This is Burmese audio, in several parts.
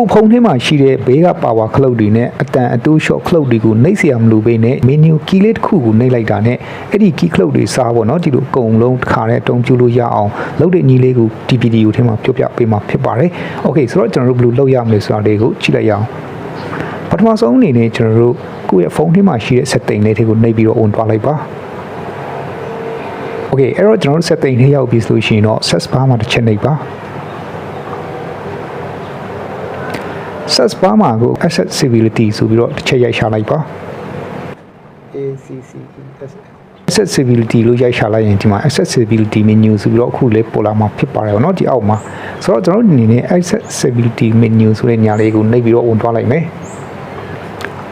ခုဖုန်းထဲမှာရှိတဲ့ဘေးကပါဝါခလုတ်တွေနဲ့အတန်အတူးလျှော့ခလုတ်တွေကိုနှိပ်เสียမလို့ပဲနဲ့ menu key လေးတစ်ခုကိုနှိပ်လိုက်တာနဲ့အဲ့ဒီ key ခလုတ်တွေစားပေါ့နော်ဒီလိုအကုန်လုံးတစ်ခါနဲ့အသုံးပြုလို့ရအောင်လုပ်တဲ့ညီလေးကို DVD ကိုထဲမှာပြောပြပေးမှာဖြစ်ပါတယ်။ Okay ဆိုတော့ကျွန်တော်တို့ဘယ်လိုလုပ်ရမလဲဆိုတာလေးကိုကြည့်လိုက်ရအောင်ပထမဆုံးအနေနဲ့ကျွန်တော်တို့ကိုယ့်ရဲ့ဖုန်းထဲမှာရှိတဲ့ setting လေးတွေကိုနှိပ်ပြီးတော့ on သွားလိုက်ပါ။ Okay အဲ့တော့ကျွန်တော်တို့ setting ထဲရောက်ပြီဆိုလို့ရှိရင်တော့ search bar မှာတစ်ချက်နှိပ်ပါsearch bar မှာကို accessibility ဆိုပြီးတော့တစ်ချက်ရိုက်ရှာလိုက်ပါ accessibility လို့ရိုက်ရှာလိုက်ရင်ဒီမှာ accessibility menu ဆိုပြီးတော့အခုလေးပေါ်လာမှာဖြစ်ပါတယ်ဗောနော်ဒီအောက်မှာဆိုတော့ကျွန်တော်တို့အနေနဲ့ accessibility menu ဆိုတဲ့ညာလေးကိုနှိပ်ပြီးတော့ဝင်သွားလိုက်မယ်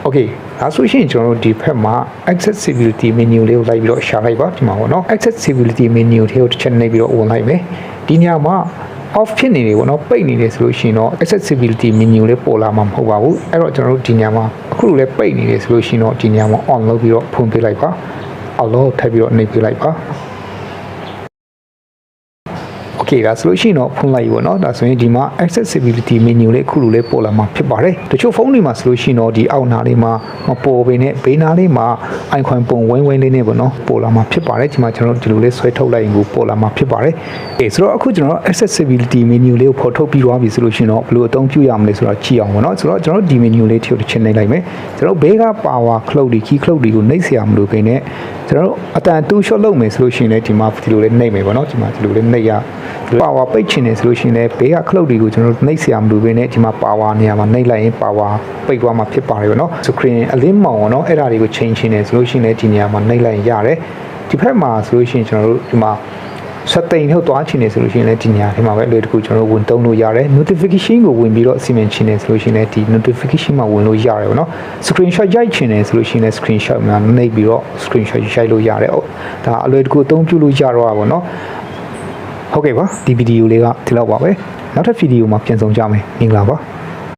Okay ဒါဆိုရှင်ကျွန်တော်တို့ဒီဘက်မှာ accessibility menu လေးကိုလိုက်ပြီးတော့ရှာလိုက်ပါဒီမှာဗောနော် accessibility menu ထဲကိုတစ်ချက်နှိပ်ပြီးတော့ဝင်လိုက်မယ်ဒီညမှာ off ဖြစ်နေတယ်ဗောနော်ပိတ်နေတယ်ဆိုလို့ရှိရင်တော့ accessibility menu လေးပေါ်လာမှာမဟုတ်ပါဘူးအဲ့တော့ကျွန်တော်တို့ဒီညမှာအခုလိုလဲပိတ်နေတယ်ဆိုလို့ရှိရင်တော့ဒီညမှာ on လုပ်ပြီးတော့ဖွင့်ပေးလိုက်ပါအော်လို့ထပ်ပြီးတော့နှိပ်ပေးလိုက်ပါ Okay ဒါဆိုလို့ရှိရင်တော့ဖွင့်လိုက်ပြီပေါ့နော်ဒါဆိုရင်ဒီမှာ accessibility menu လေးအခုလိုလေးပေါ်လာမှာဖြစ်ပါတယ်တချို့ဖုန်းတွေမှာဆိုလို့ရှိရင်တော့ဒီအောက်နာလေးမှာမပေါ်ပေနဲ့ဘေးနာလေးမှာ icon ပုံဝင်းဝင်းလေးနဲ့ပေါ့နော်ပေါ်လာမှာဖြစ်ပါတယ်ဒီမှာကျွန်တော်တို့ဒီလိုလေးဆွဲထုတ်လိုက်ရင်ကိုပေါ်လာမှာဖြစ်ပါတယ်ဆိုတော့အခုကျွန်တော် accessibility menu လေးကိုဖော်ထုတ်ပြီးသွားပြီဆိုလို့ရှိရင်တော့ဘယ်လိုအသုံးပြုရမလဲဆိုတော့ကြည့်အောင်ပေါ့နော်ဆိုတော့ကျွန်တော်တို့ဒီ menu လေးတစ်ချက်နှိပ်လိုက်မယ်ကျွန်တော်ဘေးက power cloud တွေ key cloud တွေကိုနှိပ်เสียမလို့ပဲနဲ့ကျွန်တော်တို့အတန်တူ short လုပ်မယ်ဆိုလို့ရှိရင်လည်းဒီမှာဒီလိုလေးနှိပ်မယ်ပေါ့နော်ဒီမှာဒီလိုလေးနှိပ်ရပါဝါပိတ်ချင်တယ်ဆိုလို့ရှိရင်လည်းဘေးကခလုတ်တွေကိုကျွန်တော်တို့နှိပ်เสียမလို့ပဲနဲ့ဒီမှာပါဝါနေရာမှာနှိပ်လိုက်ရင်ပါဝါပိတ်သွားမှာဖြစ်ပါတယ်ပေါ့နော် screen အလင်းမောင်ပေါ့နော်အဲ့ဒါတွေကိုချိန်ချင်တယ်ဆိုလို့ရှိရင်လည်းဒီနေရာမှာနှိပ်လိုက်ရင်ရတယ်ဒီဘက်မှာဆိုလို့ရှိရင်ကျွန်တော်တို့ဒီမှာsetting ထုတ်သွားချင်တယ်ဆိုလို့ရှိရင်လည်းဒီနေရာထဲမှာပဲအလွယ်တကူကျွန်တော်တို့ဝင်သုံးလို့ရတယ် notification ကိုဝင်ပြီးတော့အစီအမံချင်တယ်ဆိုလို့ရှိရင်လည်းဒီ notification မှာဝင်လို့ရတယ်ပေါ့နော် screenshot ရိုက်ချင်တယ်ဆိုလို့ရှိရင်လည်း screenshot မှာနှိပ်ပြီးတော့ screenshot ရိုက်လို့ရတယ်ဒါအလွယ်တကူအသုံးပြုလို့ရတော့ပါပေါ့နော်ဟုတ်ကဲ့ပါဒီဗီဒီယိုလေးကဒီလောက်ပါပဲနောက်ထပ်ဗီဒီယိုမှာပြန်ဆောင်ကြမယ်မင်္ဂလာပါ